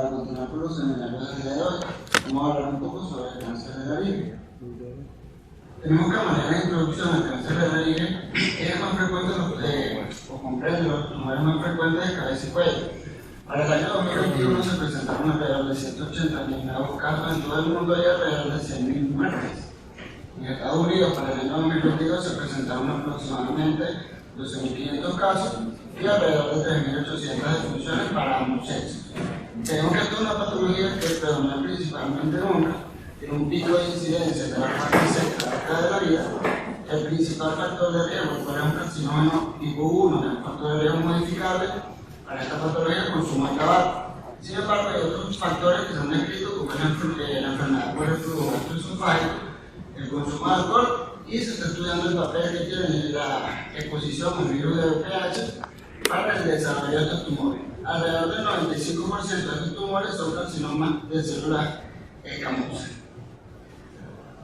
para continuar con los seminarios del día de hoy, vamos a hablar un poco sobre el cáncer de laringe. Tenemos que manera de introducción al cáncer de laringe es más frecuente o comprende los tumores más frecuentes de cabeza y cuello. Para el año 2021 se presentaron alrededor de 180.000 nuevos casos en todo el mundo y alrededor de 100.000 muertes. En Estados Unidos, para el año 2022 se presentaron aproximadamente 12.500 casos y alrededor de 3.800 defunciones para ambos sexos. Tenemos que esta es una patología que predomina principalmente en hombres, tiene un pico de incidencia de la parte cerca de la vida. El principal factor de riesgo es un carcinógeno tipo 1, que es un factor de riesgo modificable para esta patología, el consumo de tabaco. Sin embargo, hay otros factores que se han descrito, como la enfermedad por el flujo gastroesofágico, el consumo de alcohol, y se está estudiando el papel que tiene la exposición al virus de VPH para el desarrollo de estos tumores. Alrededor del 95% de estos tumores son carcinomas de células escamosas.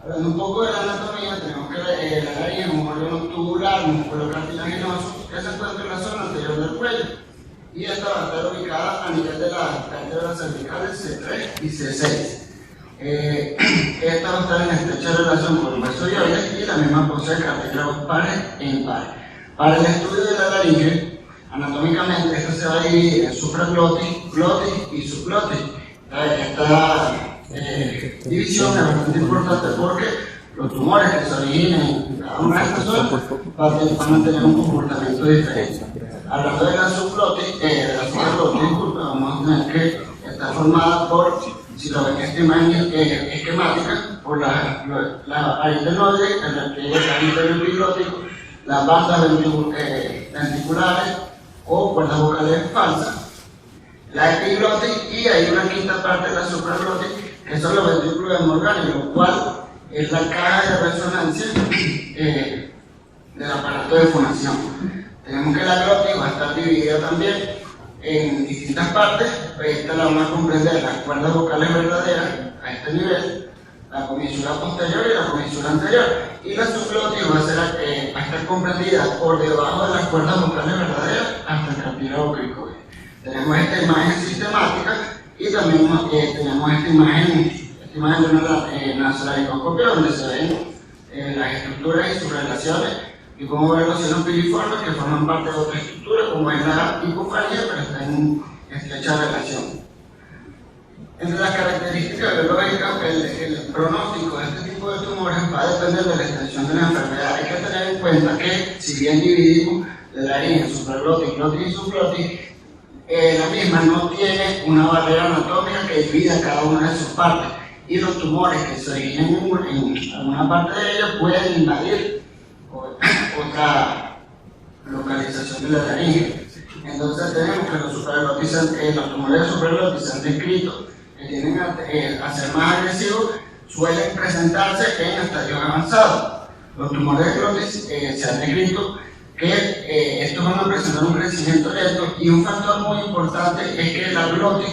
Hablando un poco de la anatomía, tenemos que la laringe es un órgano tubular, músculo cartilaginoso, que se encuentra en la zona anterior del cuello, y esta va a estar ubicada a nivel de las vértebras cervicales C3 y C6. Esta va a estar en estrecha relación con el hueso ioides y la misma posee cartílagos pares e impares. Para el estudio de la laringe, anatómicamente, esta se va a dividir en supraglotis, glotis y subglotis. Esta división es bastante importante porque los tumores que se originen en cada una de estas zonas van a tener un comportamiento diferente. Hablando de la supraglotis, vamos a tener que está formada por, si lo ven en esta imagen esquemática, por la aritenoide, el repliegue epiglótico, las bandas ventriculares o cuerdas vocales falsas, la epiglotis, y hay una quinta parte de la supraglotis, que son los ventrículos de Morgani, lo cual es la caja de resonancia del aparato de fonación. Tenemos que la glotis va a estar dividida también en distintas partes. Esta la vamos a comprender las cuerdas vocales verdaderas a este nivel, la comisura posterior y la comisura anterior, y la subglotis va a estar comprendida por debajo de las cuerdas vocales verdaderas hasta el cartílago cricoide. Tenemos esta imagen sistemática y también tenemos esta imagen de una nasolaricoscopia, donde se ven las estructuras y sus relaciones, y cómo ver los senos piriformes que forman parte de otra estructura, como es la hipofagia, pero está en estrecha relación. Entre las características biológicas, el pronóstico de este tipo de tumores va a depender de la extensión de la enfermedad. Hay que tener en cuenta que, si bien dividimos la laringe en supraglotis, glotis y subglotis, la misma no tiene una barrera anatómica que divida cada una de sus partes, y los tumores que se originan en alguna parte de ella pueden invadir otra localización de la laringe. Entonces tenemos que los tumores de supraglotis se han descrito que tienden a ser más agresivos, suelen presentarse en estadios avanzados. Los tumores de glotis se han descrito que estos van a presentar un crecimiento lento, y un factor muy importante es que la glotis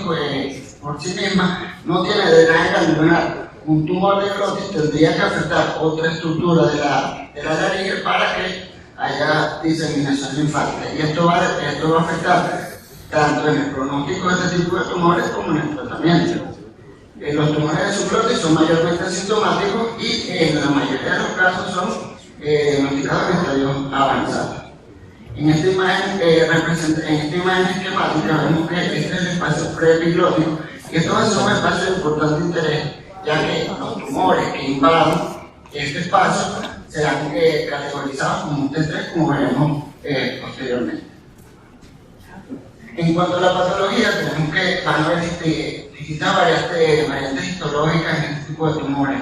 por sí misma no tiene drenaje ganglionar. Un tumor de glotis tendría que afectar otra estructura de la laringe para que haya diseminación linfática, y esto va a afectar tanto en el pronóstico de este tipo de tumores como en el tratamiento. Los tumores de subglotis son mayormente asintomáticos y en la mayoría de los casos son diagnosticados en estadios avanzados. En esta imagen esquemática vemos que este es el espacio preepiglótico, y esto va a ser un espacio de importante interés, ya que los tumores que invaden este espacio serán categorizados como un T3, como veremos posteriormente. En cuanto a la patología, tenemos que van a haber distintas variantes histológicas en este tipo de tumores.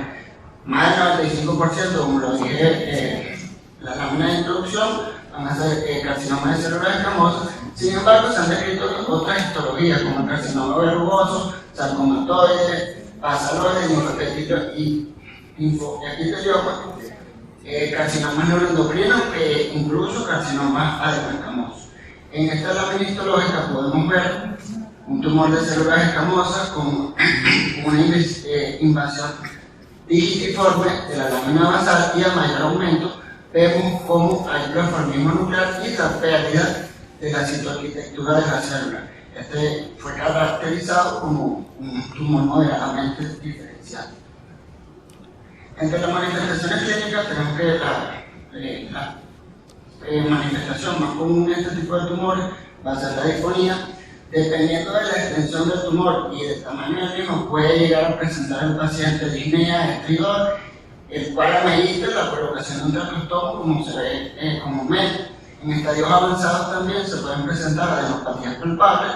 Más del 95%, como lo dije la lámina de introducción, van a ser carcinomas de células escamosas. Sin embargo, se han descrito otras histologías como el carcinoma verrugoso, sarcomatoide, basaloide y linfoepitelioma, carcinomas neuroendocrinos e incluso carcinomas adenoescamosos. En esta lámina histológica podemos ver un tumor de células escamosas con una invasión digitiforme de la lámina basal, y a mayor aumento vemos cómo hay pleoformismo nuclear y la pérdida de la citoarquitectura de la célula. Este fue caracterizado como un tumor moderadamente diferencial. Entre las manifestaciones clínicas tenemos que la manifestación más común en este tipo de tumores va a ser la disfonía. Dependiendo de la extensión del tumor y del tamaño del mismo, puede llegar a presentar el paciente disnea, estridor, el cual amerita la colocación de un traqueostomo como se ve comúnmente. En estadios avanzados también se pueden presentar adenopatías palpables,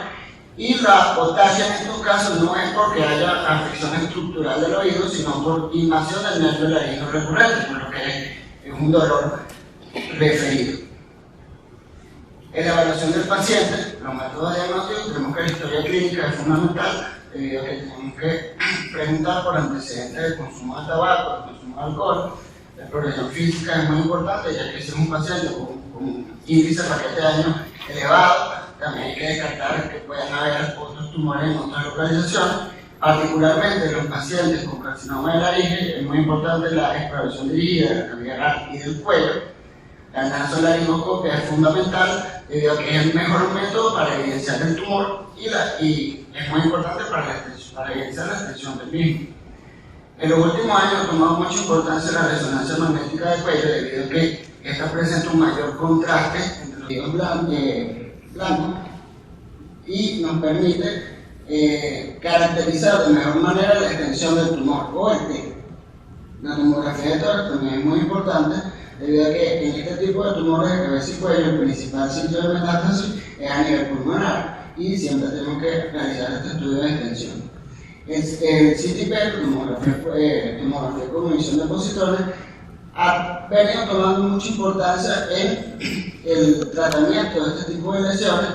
y la otacia en estos casos no es porque haya afección estructural del oído, sino por invasión del nervio laríngeo recurrente, por lo que es un dolor referido. En la evaluación del paciente, los métodos diagnósticos, tenemos que la historia clínica es fundamental, debido a que tenemos que preguntar por antecedentes de consumo de tabaco, de consumo de alcohol. La progresión física es muy importante, ya que si es un paciente con índice de paquete de daño elevado, también hay que descartar que puedan haber otros tumores en otras localizaciones. Particularmente en los pacientes con carcinoma de laringe, es muy importante la exploración dirigida de la cavidad oral y del cuello. La nasolaringoscopia es fundamental debido a que es el mejor método para evidenciar el tumor y es muy importante para evidenciar la extensión del mismo. En los últimos años ha tomado mucha importancia la resonancia magnética del cuello debido a que esta presenta un mayor contraste entre los tejidos blancos y nos permite caracterizar de mejor manera la extensión del tumor o el tejido. La tomografía de tórax también es muy importante debido a que en este tipo de tumores de cabeza y cuello el principal sitio de metástasis es a nivel pulmonar y siempre tenemos que realizar este estudio de extensión. El CT-PET, tomografía con emisión de positrones, ha venido tomando mucha importancia en el tratamiento de este tipo de lesiones.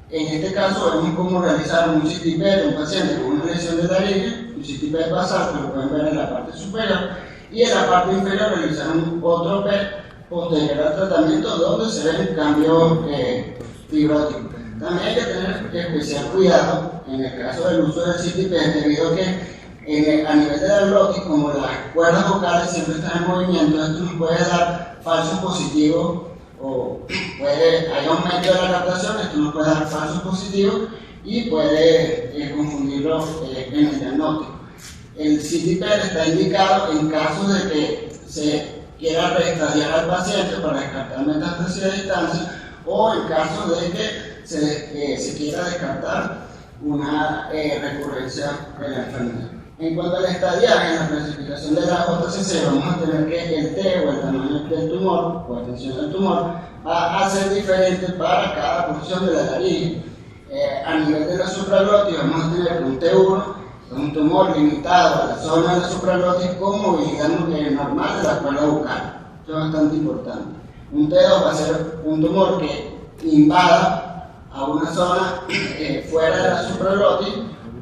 En este caso vemos cómo realizar un CT-PET en un paciente con una lesión de laringe, un CT-PET basal, que lo pueden ver en la parte superior, y en la parte inferior realizaron otro PET posterior al tratamiento donde se ven cambios fibróticos. También hay que tener especial cuidado en el caso del uso del CT-PET debido a que a nivel de la glotis, como las cuerdas vocales siempre están en movimiento, esto nos puede dar falsos positivos o hay aumento de la captación, esto nos puede dar falsos positivos y puede confundirlo en el diagnóstico. El CT-PET está indicado en casos de que se quiera reestadiar al paciente para descartar metástasis a distancia o en casos de que se quiera descartar una recurrencia de la enfermedad. En cuanto al estadiaje, en la clasificación de la JCC vamos a tener que el T o el tamaño del tumor o extensión del tumor va a ser diferente para cada porción de la laringe. A nivel de la supraglotis vamos a tener un T1, un tumor limitado a la zona de la supraglotis con movilidad normal de la cuerda vocal. Esto es bastante importante. Un T2 va a ser un tumor que invada a una zona fuera de la supraglotis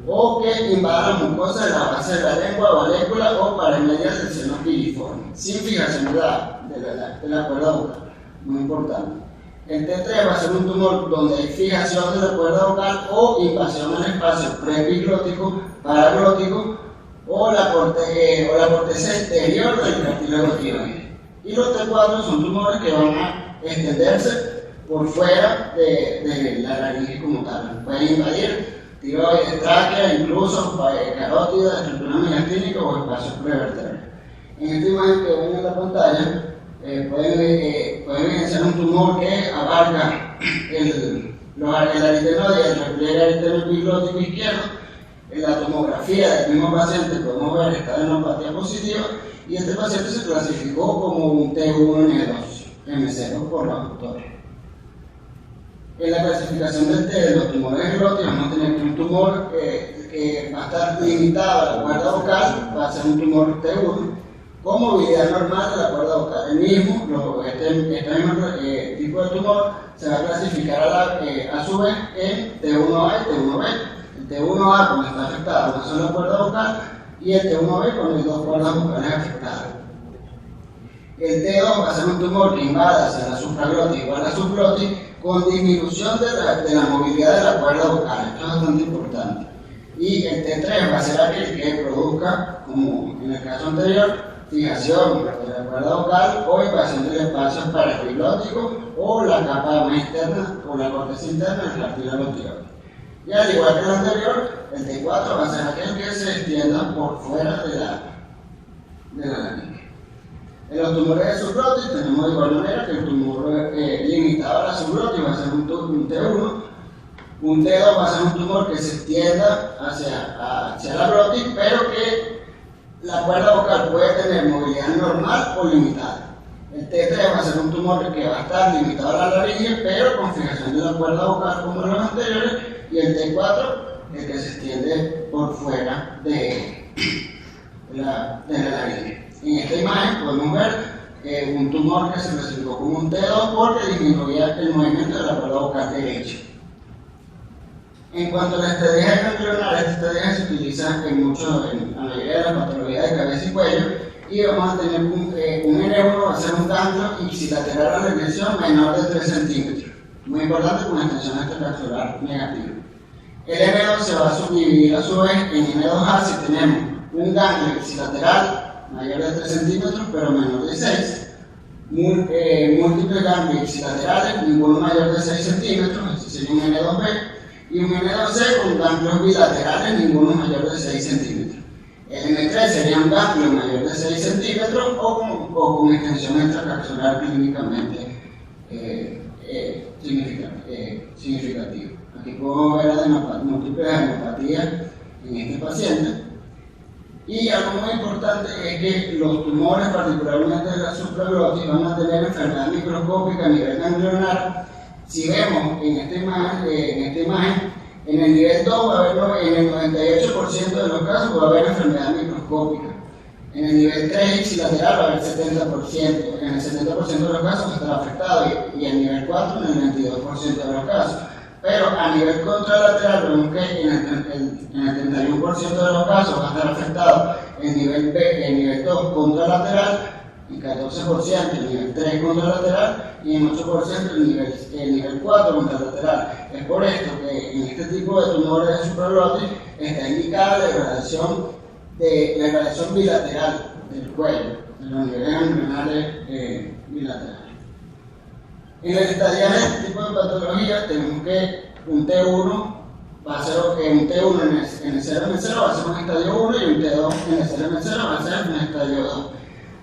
o que invada la mucosa de la base de la lengua, valécula o paramedial del seno piriforme, sin fijación de la cuerda vocal. Muy importante. El T3 va a ser un tumor donde hay fijación de la cuerda vocal o invasión al espacio preepiglótico, paraglótico o la corteza exterior del cartílago tiroideo. Y los T4 son tumores que van a extenderse por fuera de la laringe como tal. Pueden invadir tiroides, tráquea, incluso carótida, estructura mediastínica o espacios prevertebrales. En esta imagen que ven en la pantalla, pueden evidenciar un tumor que abarca el aritenoide y el repliegue aritenoepiglótico izquierdo. En la tomografía del mismo paciente podemos ver esta adenopatía positiva y este paciente se clasificó como un T1N2 M0 por la doctora. En la clasificación del T de los tumores glóteos vamos a tener un tumor que va a estar limitado a la cuerda vocal, va a ser un tumor T1 con movilidad normal de la cuerda vocal. El mismo, este mismo tipo de tumor se va a clasificar a su vez en T1A y T1B. El T1A cuando está afectada una sola cuerda vocal y el T1B con las dos cuerdas vocales afectadas. El T2 va a ser un tumor que invada hacia la supraglotis o a la subglotis con disminución de la movilidad de la cuerda vocal. Esto es bastante importante. Y el T3 va a ser aquel que produzca, como en el caso anterior, fijación de la cuerda vocal o invasión del espacio paraepiglótico o la capa más interna o la corteza interna del cartílago tiroideo. Y al igual que el anterior, el T4 va a ser aquel que se extienda por fuera de la laringe. En los tumores de subglotis tenemos de igual manera que el tumor limitado a la subglotis va a ser un T1, un T2 va a ser un tumor que se extienda hacia la glotis, pero que la cuerda vocal puede tener movilidad normal o limitada. El T3 va a ser un tumor que va a estar limitado a la laringe, pero con fijación de la cuerda vocal como los anteriores, y el T4 el que se extiende por fuera de la laringe. En esta imagen podemos ver un tumor que se clasificó como un T2 porque disminuía el movimiento de la cuerda vocal derecha. En cuanto a la estrategia ganglionar, esta estrategia se utiliza en la mayoría de las patologías de cabeza y cuello, y vamos a tener un N1, va a ser un ganglio ipsilateral a la extensión menor de 3 centímetros, muy importante con extensión extracapsular negativa. El N2 se va a subdividir a su vez en N2A si tenemos un ganglio ipsilateral mayor de 3 centímetros pero menor de 6, múltiples ganglios ipsilaterales, ninguno mayor de 6 centímetros, ese sería un N2B, y un N2C con ganglios bilaterales, ninguno mayor de 6 centímetros. El N3 sería un ganglio mayor de 6 centímetros o con extensión extracapsular clínicamente significativa. Aquí podemos ver múltiples adenopatías en este paciente. Y algo muy importante es que los tumores, particularmente de la supraglotis, van a tener enfermedad microscópica a nivel ganglionar. Si vemos en esta imagen, en el nivel 2 va a haber, en el 98% de los casos va a haber enfermedad microscópica. En el nivel 3 ipsilateral va a haber 70%, en el 70% de los casos está afectado, y en el nivel 4 en el 22% de los casos. Pero a nivel contralateral vemos que en el 31% de los casos va a estar afectado el nivel B, el nivel 2 contralateral, en 14% el nivel 3 contralateral y en 8% el nivel 4 contralateral. Es por esto que en este tipo de tumores de supraglotis está indicada la degradación bilateral del cuello, de los niveles ganglionales bilaterales. En el estadio de este tipo de patología tenemos que un T1 va a ser un T1 en el CRM0 va a ser un estadio 1 y un T2 en el CRM0 va a ser un estadio 2.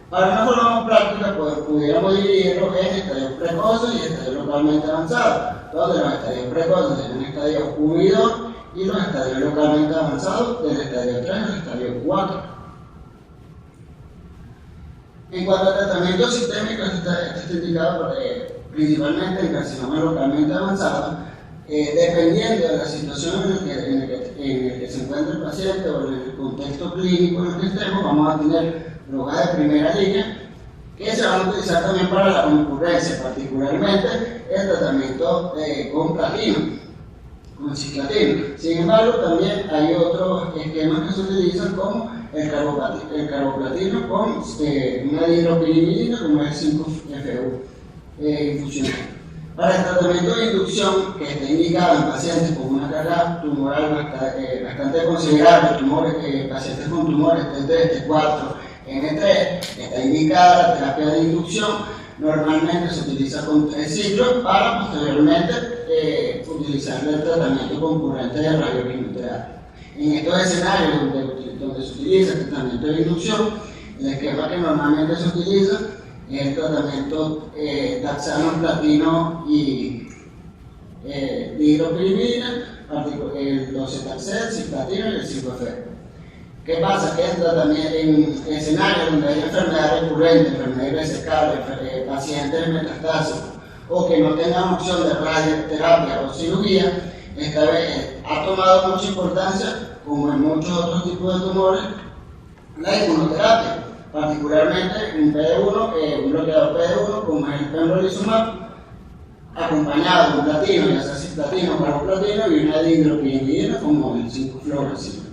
Para una forma práctica, pues, pudiéramos dividirlo en estadios precoces y estadios localmente avanzados, donde los estadios precoces tienen estadios 1 y 2 y los estadios localmente avanzados del estadio 3 al estadio 4. En cuanto al tratamiento sistémico, está indicado principalmente en carcinoma localmente avanzado, dependiendo de la situación en el que se encuentra el paciente o en el contexto clínico en el que estemos, vamos a tener drogas de primera línea que se van a utilizar también para la concurrencia, particularmente el tratamiento con platino, con cisplatino. Sin embargo, también hay otros esquemas que se utilizan como el carboplatino con una dihidropirimidina como es el 5-FU infusional. Para el tratamiento de inducción, que está indicado en pacientes con una carga tumoral bastante considerable, pacientes con tumores T3, T4, N3, está indicada la terapia de inducción. Normalmente se utiliza con 3 ciclos para posteriormente utilizar el tratamiento concurrente de radioquimioterapia. En estos escenarios donde se utiliza el tratamiento de inducción, el esquema que normalmente se utiliza es el tratamiento taxano, platino y dihidropirimidina, el docetaxel, cisplatino y el 5-FU. ¿Qué pasa? Que en escenarios donde hay enfermedad recurrente, enfermedad irresecable, pacientes metastásicos o que no tengan opción de radioterapia o cirugía, esta vez ha tomado mucha importancia, como en muchos otros tipos de tumores, la inmunoterapia, particularmente un PD1, un bloqueador PD1 como es el pembrolizumab, acompañado de un platino, ya sea cisplatino o carboplatino, y una dihidropirimidina como el 5-fluorouracil.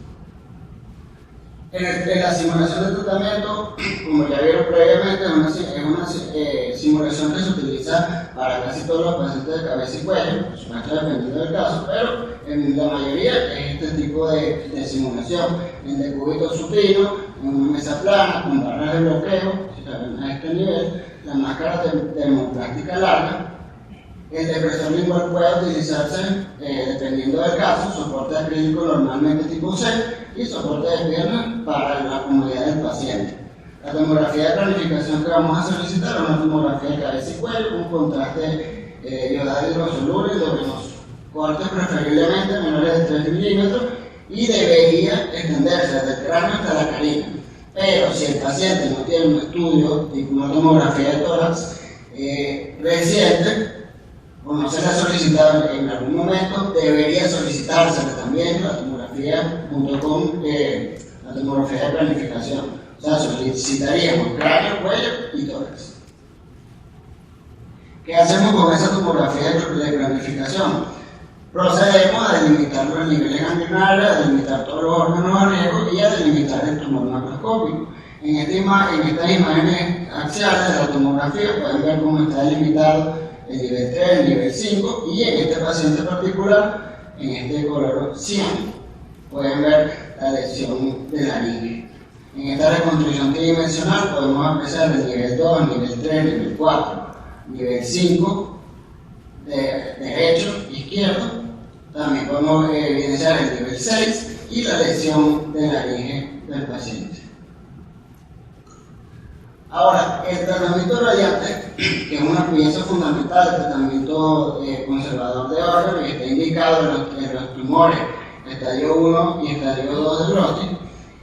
En la simulación de tratamiento, como ya vieron previamente, es una simulación que se utiliza para casi todos los pacientes de cabeza y cuello, por supuesto dependiendo del caso, pero en la mayoría es este tipo de simulación, en decúbito supino, en una mesa plana, con barras de bloqueo, si la ven a este nivel, la máscara termoplástica larga, El depresor lingual puede utilizarse, dependiendo del caso, soporte acrílico normalmente tipo C y soporte de pierna para la comodidad del paciente. La tomografía de planificación que vamos a solicitar es una tomografía de cabeza y cuello con contraste iodado hidrosoluble y luminoso. Cortes preferiblemente menores de 3 milímetros y debería extenderse desde el cráneo hasta la carina. Pero si el paciente no tiene un estudio tipo una tomografía de tórax reciente, o no se le ha solicitado en algún momento, debería solicitársele también la tomografía junto con la tomografía de planificación. O sea, solicitaríamos cráneo, cuello y tórax. ¿Qué hacemos con esa tomografía de planificación? Procedemos a delimitar los niveles ganglionarios, a delimitar todos los órganos a riesgo y a delimitar el tumor macroscópico. En estas imágenes axiales de la tomografía pueden ver cómo está delimitado el nivel 3, el nivel 5 y en este paciente particular, en este color cian, pueden ver la lesión de laringe. En esta reconstrucción tridimensional podemos apreciar el nivel 2, nivel 3, nivel 4, nivel 5, derecho, izquierdo. También podemos evidenciar el nivel 6 y la lesión de laringe del paciente. Ahora, el tratamiento radiante, que es una pieza fundamental del tratamiento conservador de órganos y está indicado en los tumores estadio 1 y estadio 2 de glotis.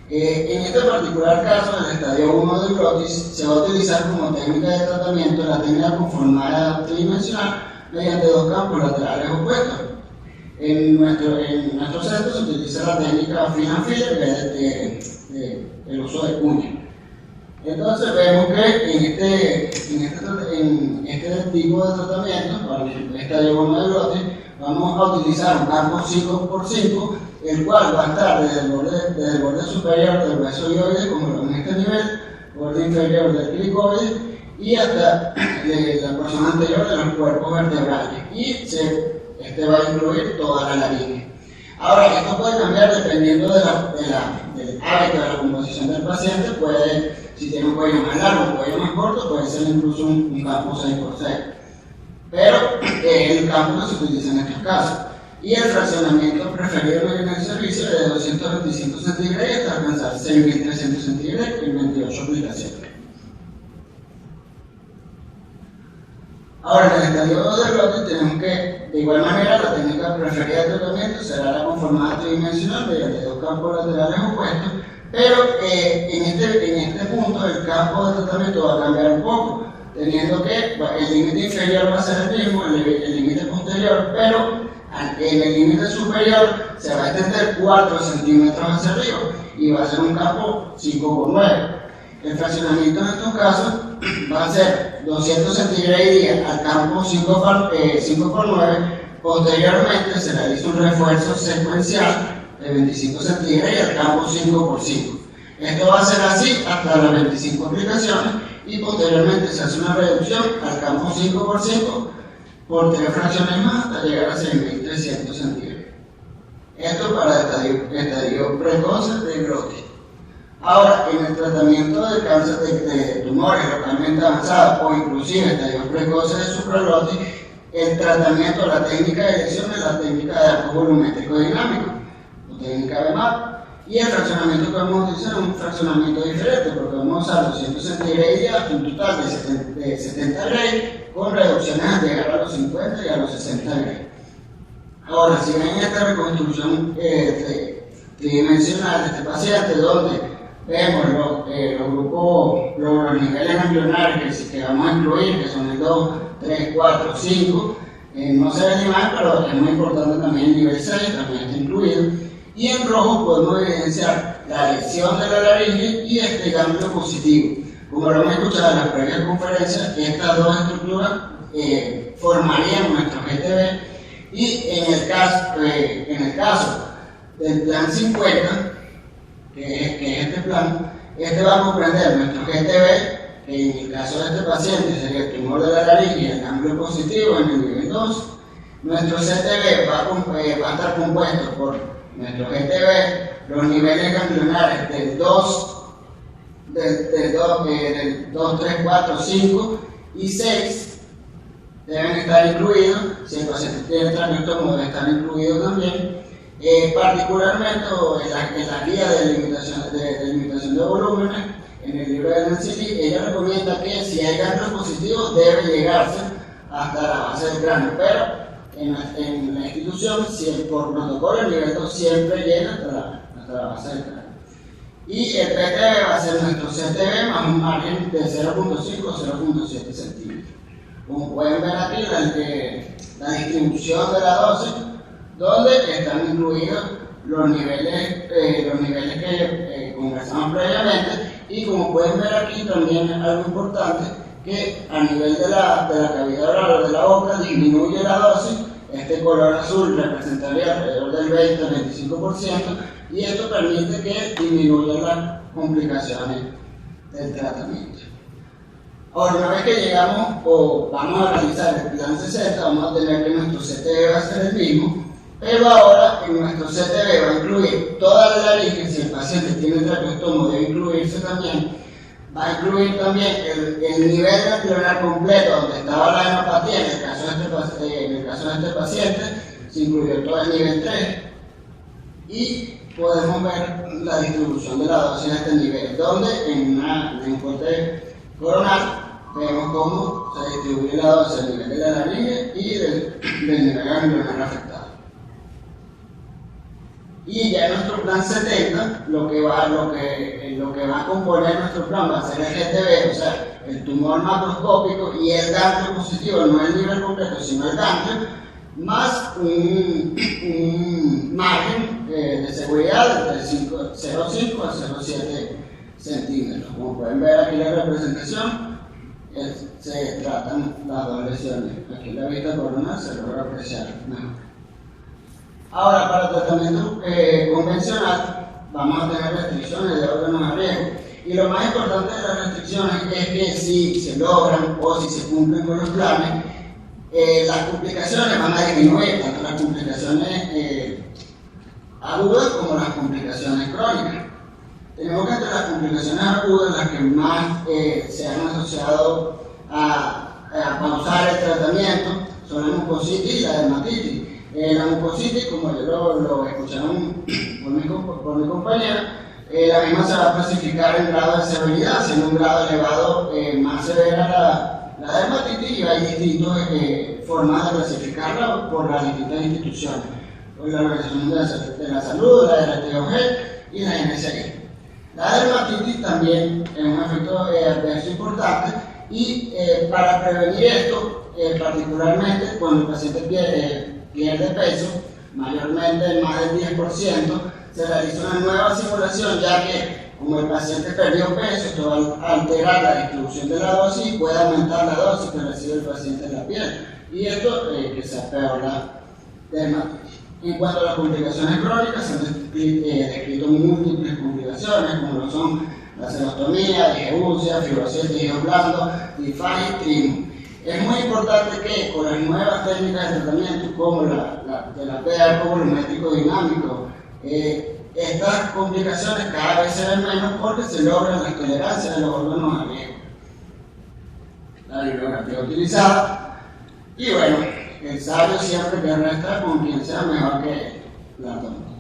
En este particular caso, en el estadio 1 de glotis, se va a utilizar como técnica de tratamiento la técnica conformada tridimensional mediante dos campos laterales opuestos. En nuestro centro se utiliza la técnica final filler en vez del uso de cuña. Entonces vemos que en este tipo de tratamiento, para el estadio 1 de glotis, vamos a utilizar un campo 5x5, el cual va a estar desde el borde superior del hueso hioide, como en este nivel, borde inferior del cricoide, y hasta la porción anterior de los cuerpos vertebrales. Y este va a incluir toda la laringe. Ahora, esto puede cambiar dependiendo del hábito de la composición del paciente. Si tiene un cuello más largo, un cuello más corto, puede ser incluso un campo 6x6. Pero es el campo que se utiliza en estos casos. Y el fraccionamiento preferido en el servicio es de 225 centígrados hasta alcanzar 6300 centígrados en 28 aplicaciones. Ahora, en el estadio 2 de glotis tenemos que, de igual manera, la técnica preferida de tratamiento será la conformada tridimensional mediante dos campos laterales opuestos, pero en este punto el campo de tratamiento va a cambiar un poco, teniendo que el límite inferior va a ser el mismo, el límite posterior, pero en el límite superior se va a extender 4 centímetros hacia arriba y va a ser un campo 5x9. El fraccionamiento en estos casos va a ser 200 centígrados al campo 5x9. Posteriormente se realiza un refuerzo secuencial de 25 centígrados al campo 5x5. Esto va a ser así hasta las 25 aplicaciones y posteriormente se hace una reducción al campo 5x5 por 3 fracciones más hasta llegar a 6300 centígrados. Esto para el estadio precoz de glotis. Ahora, en el tratamiento del cáncer de tumores localmente avanzados o inclusive estadios precoces de supraglotis, el tratamiento, la técnica de elección es la técnica de arco volumétrico dinámico, o técnica de MAP. Y el fraccionamiento que vamos a utilizar es un fraccionamiento diferente, porque vamos a usar 200 centígrados hasta un total de 70 grados, con reducciones al llegar a los 50 y a los 60 grados. Ahora, si ven esta reconstrucción tridimensional de este paciente, donde vemos los grupos, los niveles ganglionarios que vamos a incluir, que son el 2, 3, 4, 5, no se ve ni mal, pero es muy importante también el nivel 6, también está incluido. Y en rojo podemos evidenciar la lesión de la laringe y este ganglio positivo. Como lo hemos escuchado en las previas conferencias, estas dos estructuras formarían nuestro GTB. Y en el caso del plan 50, que es este plan, va a comprender nuestro GTB, que en el caso de este paciente sería el tumor de la laringe y el ganglio positivo en el nivel 2. Nuestro CTB va a estar compuesto por nuestro GTB, los niveles ganglionares del 2, 3, 4, 5 y 6, deben estar incluidos. Si el paciente tiene traqueostomo, debe estar incluido también. Particularmente en la guía de limitación de volúmenes, en el libro de Nancy Lee, ella recomienda que si hay ganglios positivos debe llegarse hasta la base del cráneo, pero en la institución, por protocolo, el nivel 2 siempre llega hasta la base del cráneo. Y el PTB va a ser nuestro CTB más un margen de 0.5 o 0.7 centímetros. Como pueden ver aquí, la distribución de la dosis, donde están incluidos los niveles que conversamos previamente, y como pueden ver aquí también es algo importante, que a nivel de la cavidad oral o de la boca disminuye la dosis. Este color azul representaría alrededor del 20-25%, y esto permite que disminuyan las complicaciones del tratamiento. Ahora, una vez que llegamos o vamos a realizar el plan 60, vamos a tener que nuestro CTB va a ser el mismo, pero ahora en nuestro CTB va a incluir toda la laringe. Si el paciente tiene traqueostomo, debe incluirse también. Va a incluir también el nivel ganglionar completo donde estaba la hemopatía. En el caso de este paciente se incluyó todo el nivel 3, y podemos ver la distribución de la dosis a este nivel, donde en un corte coronal vemos cómo se distribuye la dosis a nivel de la laringe y del nivel ganglionar afectado. Y ya en nuestro plan 70, lo que va a componer nuestro plan va a ser el GTB, o sea, el tumor macroscópico y el ganglio positivo, no el nivel completo, sino el ganglio, más un margen de seguridad de 0,5 a 0,7 centímetros. Como pueden ver aquí en la representación, se tratan las dos lesiones. Aquí en la vista coronal se logra apreciar mejor. Ahora, para tratamiento convencional, vamos a tener restricciones de órganos a riesgo. Y lo más importante de las restricciones es que si se logran o si se cumplen con los planes, las complicaciones van a disminuir, tanto las complicaciones agudas como las complicaciones crónicas. Tenemos que entre las complicaciones agudas, las que más se han asociado a pausar el tratamiento, son la mucositis y la dermatitis. La mucositis, como ya lo escucharon por mi compañera, la misma se va a clasificar en grado de severidad, siendo un grado elevado más severa la dermatitis, y hay distintas formas de clasificarla por las distintas instituciones, por la Organización de la Salud, la DRTOG y la NSI. La dermatitis también es un efecto adverso importante, y para prevenir esto, particularmente cuando el paciente pierde peso, mayormente más del 10%, se realiza una nueva simulación, ya que como el paciente perdió peso, esto va a alterar la distribución de la dosis y puede aumentar la dosis que recibe el paciente en la piel, y esto que se empeora la dermatitis. En cuanto a las complicaciones crónicas, se han descrito múltiples complicaciones, como lo son la celostomía, disgeusia, fibrosis de tejidos blandos, disfagia y trimo. Es muy importante que con las nuevas técnicas de tratamiento, como la terapia volumétrico dinámico, estas complicaciones cada vez se ven menos porque se logran las tolerancias de los órganos a riesgo. La bibliografía utilizada, y bueno, el sabio siempre que resta con quien sea mejor que Platón.